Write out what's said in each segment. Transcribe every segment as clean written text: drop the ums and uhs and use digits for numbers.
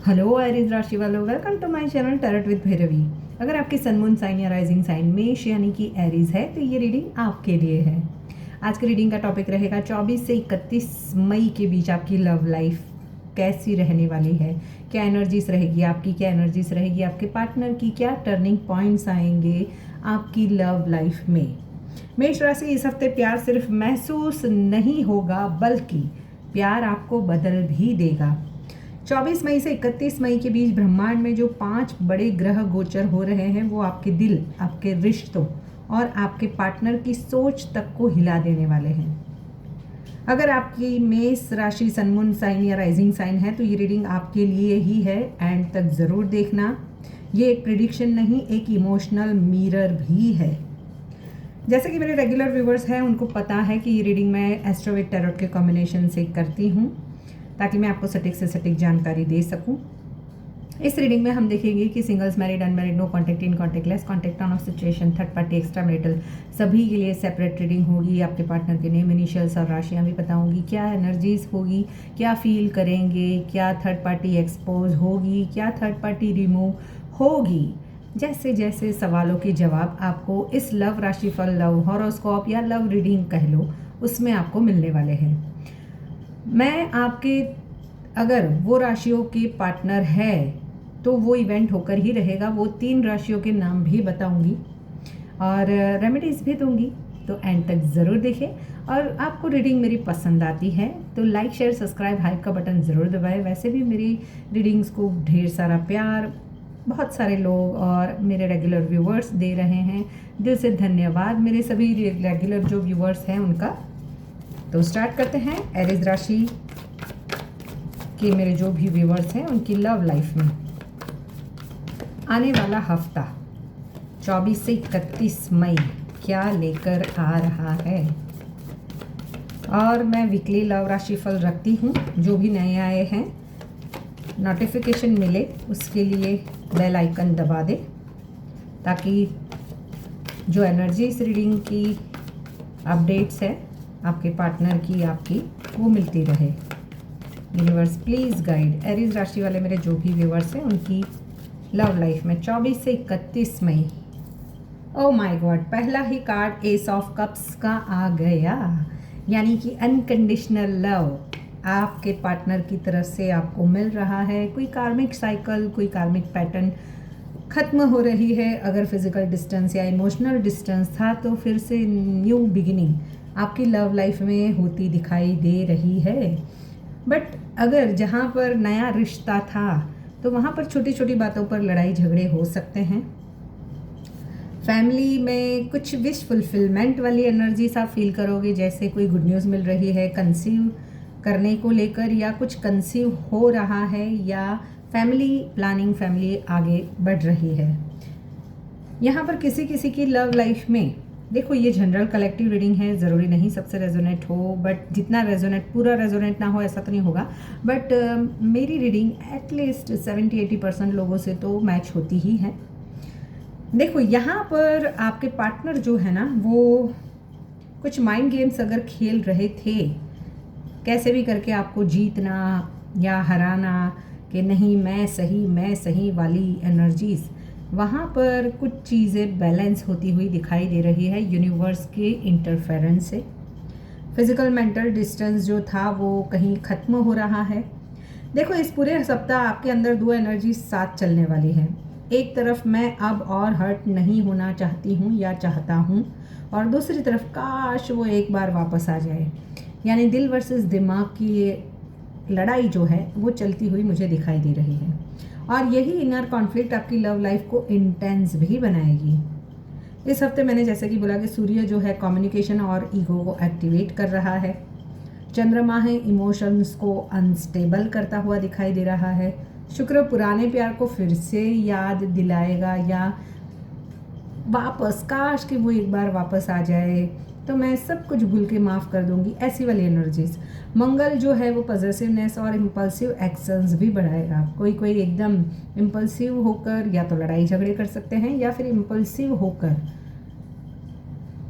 Hello Aries राशि वालों, welcome to my channel tarot with Bhairavi. अगर आपकी सन मून साइन या राइजिंग साइन मेष यानी कि एरीज है तो ये रीडिंग आपके लिए है। आज की रीडिंग का टॉपिक रहेगा 24 से 31 मई के बीच आपकी लव लाइफ कैसी रहने वाली है, क्या एनर्जीज रहेगी आपकी, क्या एनर्जीज रहेगी आपके पार्टनर की, क्या टर्निंग पॉइंट्स आएंगे आपकी लव लाइफ में। मेष राशि, इस हफ्ते प्यार सिर्फ महसूस नहीं होगा बल्कि प्यार आपको बदल भी देगा। 24 मई से 31 मई के बीच ब्रह्मांड में जो 5 बड़े ग्रह गोचर हो रहे हैं वो आपके दिल, आपके रिश्तों और आपके पार्टनर की सोच तक को हिला देने वाले हैं। अगर आपकी मेष राशि सन मून साइन या राइजिंग साइन है तो ये रीडिंग आपके लिए ही है, एंड तक ज़रूर देखना। ये एक प्रिडिक्शन नहीं, एक इमोशनल मिरर भी है। जैसे कि मेरे रेगुलर व्यूवर्स हैं उनको पता है कि ये रीडिंग मैं एस्ट्रो विद टैरोट के कॉम्बिनेशन से करती हूँ ताकि मैं आपको सटीक से सटीक जानकारी दे सकूं। इस रीडिंग में हम देखेंगे कि singles, married, unmarried, no contact, in contact, less contact, on off situation, third party, extra marital, सभी के लिए सेपरेट रीडिंग होगी। आपके पार्टनर के नेम, इनिशियल्स और राशियाँ भी बताऊंगी, क्या एनर्जीज होगी, क्या फील करेंगे, क्या थर्ड पार्टी एक्सपोज होगी, क्या थर्ड पार्टी रिमूव होगी। जैसे जैसे सवालों के जवाब आपको इस लव राशिफल, लव हॉरोस्कोप या लव रीडिंग कह लो, उसमें आपको मिलने वाले हैं। मैं आपके अगर वो राशियों के पार्टनर है तो वो इवेंट होकर ही रहेगा। वो 3 राशियों के नाम भी बताऊंगी और रेमेडीज़ भी दूंगी, तो एंड तक ज़रूर देखें। और आपको रीडिंग मेरी पसंद आती है तो लाइक, शेयर, सब्सक्राइब, हाइप का बटन ज़रूर दबाएं। वैसे भी मेरी रीडिंग्स को ढेर सारा प्यार बहुत सारे लोग और मेरे रेगुलर व्यूवर्स दे रहे हैं, दिल से धन्यवाद मेरे सभी रेगुलर जो व्यूवर्स हैं उनका। तो स्टार्ट करते हैं एरीज राशि के मेरे जो भी व्यूवर्स हैं उनकी लव लाइफ में आने वाला हफ्ता 24 से 31 मई क्या लेकर आ रहा है। और मैं वीकली लव राशि फल रखती हूँ, जो भी नए आए हैं नोटिफिकेशन मिले उसके लिए बेल आइकन दबा दे ताकि जो एनर्जी इस रीडिंग की अपडेट्स है आपके पार्टनर की, आपकी वो मिलती रहे। यूनिवर्स प्लीज़ गाइड एरीज राशि वाले मेरे जो भी व्यूवर्स हैं उनकी लव लाइफ में 24 से 31 मई। ओ माय गॉड, पहला ही कार्ड एस ऑफ कप्स का आ गया, यानी कि अनकंडीशनल लव आपके पार्टनर की तरफ से आपको मिल रहा है। कोई कार्मिक साइकिल, कोई कार्मिक पैटर्न ख़त्म हो रही है। अगर फिजिकल डिस्टेंस या इमोशनल डिस्टेंस था तो फिर से न्यू बिगिनिंग आपकी लव लाइफ में होती दिखाई दे रही है। बट अगर जहाँ पर नया रिश्ता था तो वहाँ पर छोटी छोटी बातों पर लड़ाई झगड़े हो सकते हैं। फैमिली में कुछ विश फुलफिलमेंट वाली एनर्जीज आप फील करोगे, जैसे कोई गुड न्यूज़ मिल रही है कंसीव करने को लेकर, या कुछ कंसीव हो रहा है, या फैमिली प्लानिंग, फैमिली आगे बढ़ रही है। यहाँ पर किसी किसी की लव लाइफ में देखो, ये जनरल कलेक्टिव रीडिंग है, ज़रूरी नहीं सबसे रेजोनेट हो, बट जितना रेजोनेट, पूरा रेजोनेट ना हो ऐसा तो नहीं होगा, बट मेरी रीडिंग एटलीस्ट 70-80% लोगों से तो मैच होती ही है। देखो, यहाँ पर आपके पार्टनर जो है ना वो कुछ माइंड गेम्स अगर खेल रहे थे, कैसे भी करके आपको जीतना या हराना, कि नहीं मैं सही वाली एनर्जीज़, वहाँ पर कुछ चीज़ें बैलेंस होती हुई दिखाई दे रही है यूनिवर्स के इंटरफेरेंस से। फिजिकल मेंटल डिस्टेंस जो था वो कहीं ख़त्म हो रहा है। देखो, इस पूरे सप्ताह आपके अंदर 2 एनर्जी साथ चलने वाली है। एक तरफ मैं अब और हर्ट नहीं होना चाहती हूँ या चाहता हूँ, और दूसरी तरफ काश वो एक बार वापस आ जाए, यानी दिल वर्सेस दिमाग की ये लड़ाई जो है वो चलती हुई मुझे दिखाई दे रही है। और यही इनर कॉन्फ्लिक्ट आपकी लव लाइफ को इंटेंस भी बनाएगी। इस हफ्ते मैंने जैसे कि बोला कि सूर्य जो है कम्युनिकेशन और ईगो को एक्टिवेट कर रहा है। चंद्रमा है इमोशंस को अनस्टेबल करता हुआ दिखाई दे रहा है। शुक्र पुराने प्यार को फिर से याद दिलाएगा, या वापस काश कि वो एक बार वापस आ जाए तो मैं सब कुछ भूल के माफ़ कर दूंगी, ऐसी वाली एनर्जीज। मंगल जो है वो पॉजिटिवनेस और इम्पल्सिव एक्शंस भी बढ़ाएगा। कोई एकदम इम्पल्सिव होकर या तो लड़ाई झगड़े कर सकते हैं, या फिर इम्पल्सिव होकर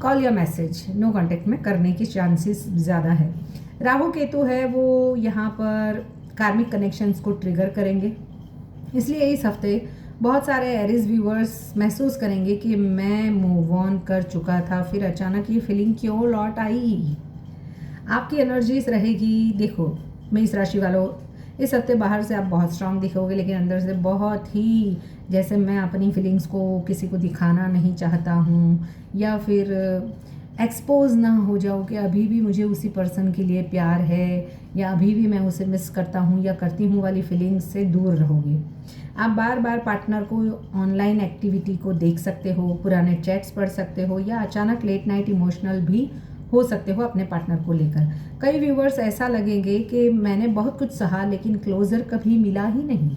कॉल या मैसेज नो कॉन्टेक्ट में करने की चांसेस ज़्यादा है। राहु केतु है वो यहाँ पर कार्मिक कनेक्शंस को ट्रिगर करेंगे। इसलिए इस हफ्ते बहुत सारे एरीज व्यूअर्स महसूस करेंगे कि मैं मूव ऑन कर चुका था, फिर अचानक ये फीलिंग क्यों लौट आई। आपकी एनर्जीज रहेगी। देखो मेष राशि वालों, इस हफ्ते बाहर से आप बहुत स्ट्रांग दिखोगे, लेकिन अंदर से बहुत ही जैसे मैं अपनी फीलिंग्स को किसी को दिखाना नहीं चाहता हूँ, या फिर एक्सपोज ना हो जाओ कि अभी भी मुझे उसी पर्सन के लिए प्यार है, या अभी भी मैं उसे मिस करता हूँ या करती हूँ वाली फीलिंग्स से दूर रहोगे। आप बार बार पार्टनर को ऑनलाइन एक्टिविटी को देख सकते हो, पुराने चैट्स पढ़ सकते हो, या अचानक लेट नाइट इमोशनल भी हो सकते हो अपने पार्टनर को लेकर। कई व्यूवर्स ऐसा लगेंगे कि मैंने बहुत कुछ सहा लेकिन क्लोजर कभी मिला ही नहीं।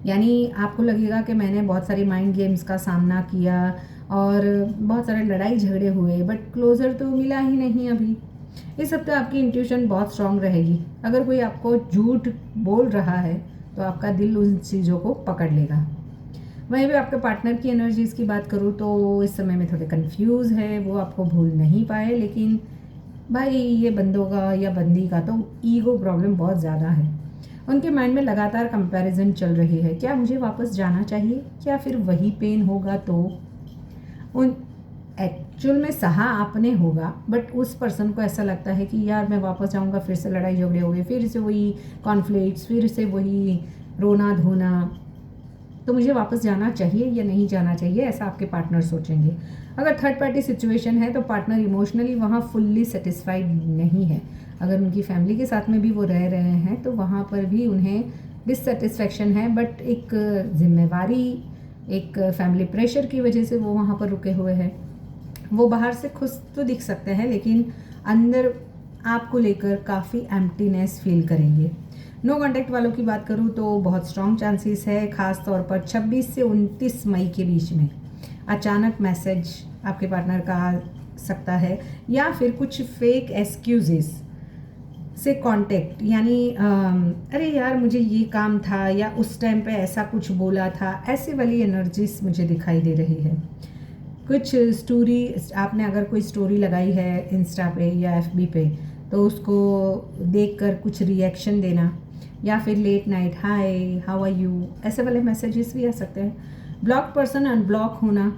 यानी आपको लगेगा कि मैंने बहुत सारी माइंड गेम्स का सामना किया और बहुत सारे लड़ाई झगड़े हुए, बट क्लोजर तो मिला ही नहीं अभी। इस हफ्ते आपकी इंट्यूशन बहुत स्ट्रांग रहेगी। अगर कोई आपको झूठ बोल रहा है तो आपका दिल उन चीज़ों को पकड़ लेगा। वहीं भी आपके पार्टनर की एनर्जीज़ की बात करूँ तो इस समय में थोड़े कंफ्यूज है, वो आपको भूल नहीं पाए, लेकिन भाई ये बंदों का या बंदी का तो ईगो प्रॉब्लम बहुत ज़्यादा है। उनके माइंड में लगातार कंपैरिजन चल रही है, क्या मुझे वापस जाना चाहिए, क्या फिर वही पेन होगा। तो उन एक्चुअल में सहा आपने होगा, बट उस पर्सन को ऐसा लगता है कि यार मैं वापस जाऊंगा फिर से लड़ाई झगड़े होंगे, फिर से वही कॉन्फ्लिक्ट्स, फिर से वही रोना धोना, तो मुझे वापस जाना चाहिए या नहीं जाना चाहिए, ऐसा आपके पार्टनर सोचेंगे। अगर थर्ड पार्टी सिचुएशन है तो पार्टनर इमोशनली वहाँ फुल्ली सेटिस्फाइड नहीं है। अगर उनकी फैमिली के साथ में भी वो रह रहे हैं तो वहाँ पर भी उन्हें डिससेटिस्फेक्शन है, बट एक जिम्मेवारी, एक फैमिली प्रेशर की वजह से वो वहाँ पर रुके हुए हैं। वो बाहर से खुश तो दिख सकते हैं, लेकिन अंदर आपको लेकर काफ़ी एम्प्टीनेस फील करेंगे। नो कॉन्टैक्ट वालों की बात करूँ तो बहुत स्ट्रॉन्ग चांसेस है, ख़ास तौर पर 26 से 29 मई के बीच में अचानक मैसेज आपके पार्टनर का आ सकता है, या फिर कुछ फेक एक्सक्यूजेस से कांटेक्ट, यानी अरे यार मुझे ये काम था, या उस टाइम पे ऐसा कुछ बोला था, ऐसे वाली एनर्जीज मुझे दिखाई दे रही है। कुछ स्टोरी, आपने अगर कोई स्टोरी लगाई है इंस्टा पे या एफबी पे तो उसको देखकर कुछ रिएक्शन देना, या फिर late night hi how are you, ऐसे वाले मैसेजेस भी आ सकते हैं। ब्लॉक पर्सन अनब्लॉक होना,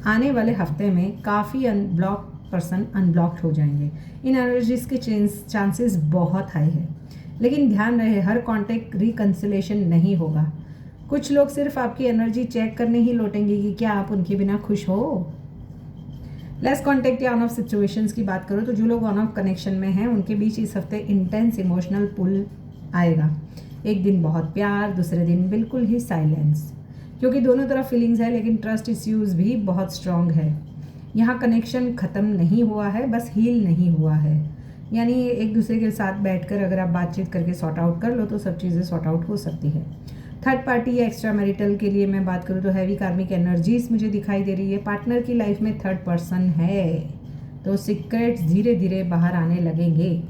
आने वाले हफ्ते में काफ़ी ब्लॉक पर्सन अनब्लॉक्ड हो जाएंगे। इन एनर्जीज के चांसेस बहुत हाई है, लेकिन ध्यान रहे हर कांटेक्ट रिकंसिलेशन नहीं होगा। कुछ लोग सिर्फ आपकी एनर्जी चेक करने ही लौटेंगे कि क्या आप उनके बिना खुश हो। लेस कॉन्टेक्ट या ऑन ऑफ सिचुएशंस की बात करो तो जो लोग ऑन ऑफ कनेक्शन में हैं उनके बीच इस हफ्ते इंटेंस इमोशनल पुल आएगा। एक दिन बहुत प्यार, दूसरे दिन बिल्कुल ही साइलेंस, क्योंकि दोनों तरफ फीलिंग्स है, लेकिन ट्रस्ट इश्यूज भी बहुत स्ट्रांग है। यहाँ कनेक्शन ख़त्म नहीं हुआ है, बस हील नहीं हुआ है। यानी एक दूसरे के साथ बैठकर अगर आप बातचीत करके सॉर्ट आउट कर लो तो सब चीज़ें सॉर्ट आउट हो सकती है। थर्ड पार्टी या एक्स्ट्रा मैरिटल के लिए मैं बात करूँ तो हैवी कार्मिक एनर्जीज मुझे दिखाई दे रही है। पार्टनर की लाइफ में थर्ड पर्सन है तो सीक्रेट्स धीरे धीरे बाहर आने लगेंगे।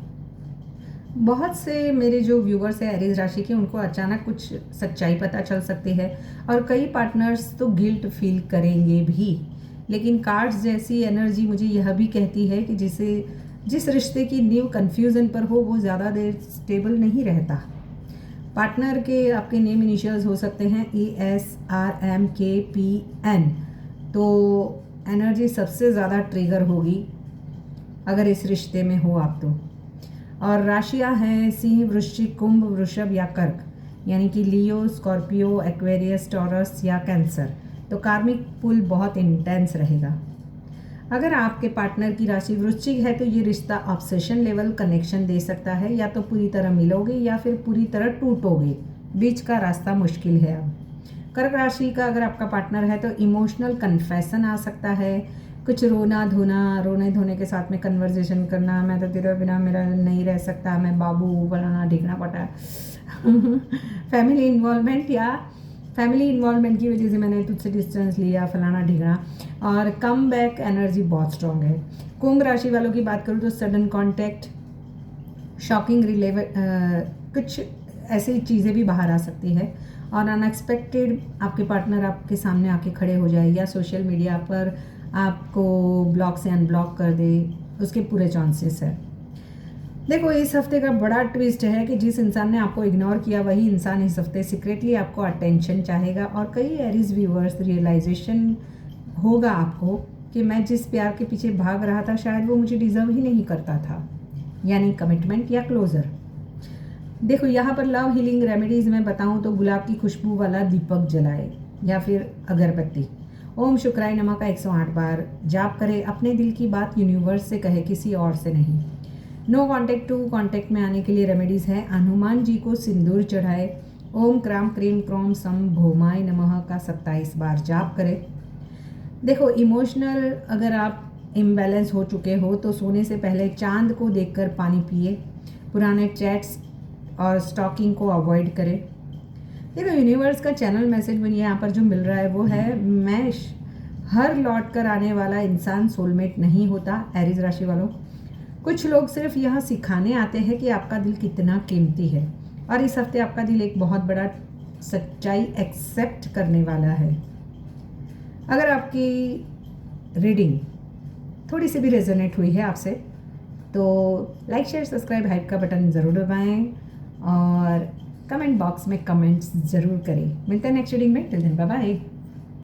बहुत से मेरे जो व्यूवर्स हैं एरीज राशि के, उनको अचानक कुछ सच्चाई पता चल सकती है, और कई पार्टनर्स तो गिल्ट फील करेंगे भी। लेकिन कार्ड्स जैसी एनर्जी मुझे यह भी कहती है कि जिस रिश्ते की नींव कन्फ्यूज़न पर हो वो ज़्यादा देर स्टेबल नहीं रहता। पार्टनर के आपके नेम इनिशियल्स हो सकते हैं ESRMKPN, तो एनर्जी सबसे ज़्यादा ट्रिगर होगी अगर इस रिश्ते में हो आप तो। और राशियाँ हैं सिंह, वृश्चिक, कुंभ, वृषभ या कर्क, यानी कि लियो, स्कॉर्पियो, एक्वेरियस, टॉरस या कैंसर। तो कार्मिक पुल बहुत इंटेंस रहेगा। अगर आपके पार्टनर की राशि वृश्चिक है तो ये रिश्ता ऑब्सेशन लेवल कनेक्शन दे सकता है, या तो पूरी तरह मिलोगे या फिर पूरी तरह टूटोगे, बीच का रास्ता मुश्किल है। अब कर्क राशि का अगर आपका पार्टनर है तो इमोशनल कन्फेशन आ सकता है, कुछ रोना धोना, रोने धोने के साथ में कन्वर्जेशन करना, मैं तो तेरे बिना मेरा नहीं रह सकता, मैं बाबू बनाना ढीकना पटा फैमिली इन्वॉल्वमेंट की वजह से मैंने तुझसे डिस्टेंस लिया, फलाना ढीकना, और कम बैक एनर्जी बहुत स्ट्रॉन्ग है। कुंभ राशि वालों की बात करूँ तो सडन कॉन्टैक्ट, शॉकिंग कुछ ऐसी चीज़ें भी बाहर आ सकती है, और अनएक्सपेक्टेड आपके पार्टनर आपके सामने आके खड़े हो जाए, या सोशल मीडिया पर आपको ब्लॉक से अनब्लॉक कर दे, उसके पूरे चांसेस है। देखो, इस हफ्ते का बड़ा ट्विस्ट है कि जिस इंसान ने आपको इग्नोर किया वही इंसान इस हफ्ते सीक्रेटली आपको अटेंशन चाहेगा। और कई एरीज व्यूअर्स रियलाइजेशन होगा आपको कि मैं जिस प्यार के पीछे भाग रहा था शायद वो मुझे डिजर्व ही नहीं करता था, यानी कमिटमेंट या क्लोजर। देखो, यहाँ पर लव हीलिंग रेमेडीज में बताऊँ तो गुलाब की खुशबू वाला दीपक जलाए या फिर अगरबत्ती। ओम शुक्राय नमः का 108 बार जाप करे। अपने दिल की बात यूनिवर्स से कहे, किसी और से नहीं। नो कॉन्टेक्ट टू कॉन्टेक्ट में आने के लिए रेमेडीज़ हैं। हनुमान जी को सिंदूर चढ़ाए। ओम क्राम क्रीम क्रोम सम भोमाय नमः का 27 बार जाप करें। देखो, इमोशनल अगर आप इम्बैलेंस हो चुके हो तो सोने से पहले चांद को देखकर पानी पिए। पुराने चैट्स और स्टॉकिंग को अवॉइड करें। देखो, यूनिवर्स का चैनल मैसेज मुझे यहाँ पर जो मिल रहा है वो है, मैं हर लौट कर आने वाला इंसान सोलमेट नहीं होता। एरीज राशि वालों, कुछ लोग सिर्फ यहाँ सिखाने आते हैं कि आपका दिल कितना कीमती है, और इस हफ्ते आपका दिल एक बहुत बड़ा सच्चाई एक्सेप्ट करने वाला है। अगर आपकी रीडिंग थोड़ी सी भी रेजोनेट हुई है आपसे तो लाइक शेयर सब्सक्राइब हाइप का बटन ज़रूर दबाएं और कमेंट बॉक्स में कमेंट्स ज़रूर करें। मिलते हैं नेक्स्ट रीडिंग में। Till then bye bye.